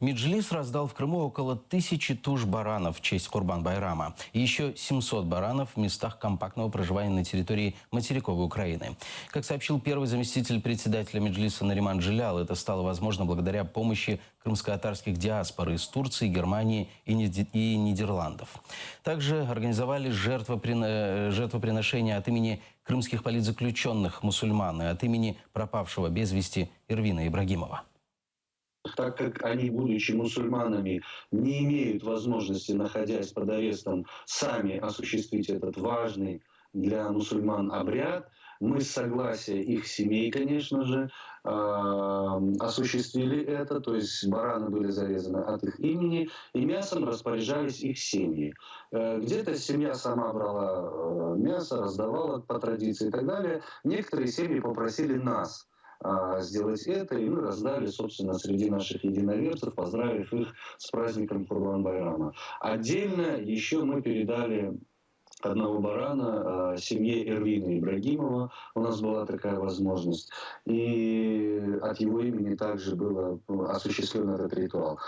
Меджлис раздал в Крыму около 1000 туш баранов в честь Курбан-Байрама. И еще 700 баранов в местах компактного проживания на территории материковой Украины. Как сообщил первый заместитель председателя Меджлиса Нариман Джилял, это стало возможно благодаря помощи крымско-татарских диаспор из Турции, Германии и Нидерландов. Также организовали жертвоприношения от имени крымских политзаключенных мусульман и от имени пропавшего без вести Эрвина Ибрагимова. Так как они, будучи мусульманами, не имеют возможности, находясь под арестом, сами осуществить этот важный для мусульман обряд, мы с согласия их семей, конечно же, осуществили это, то есть бараны были зарезаны от их имени, и мясом распоряжались их семьи. Где-то семья сама брала мясо, раздавала по традиции и так далее. Некоторые семьи попросили нас сделать это, и мы раздали, собственно, среди наших единоверцев, поздравив их с праздником Курбан-Байрама. Отдельно еще мы передали одного барана семье Эрвина Ибрагимова. У нас была такая возможность. И от его имени также был осуществлен этот ритуал.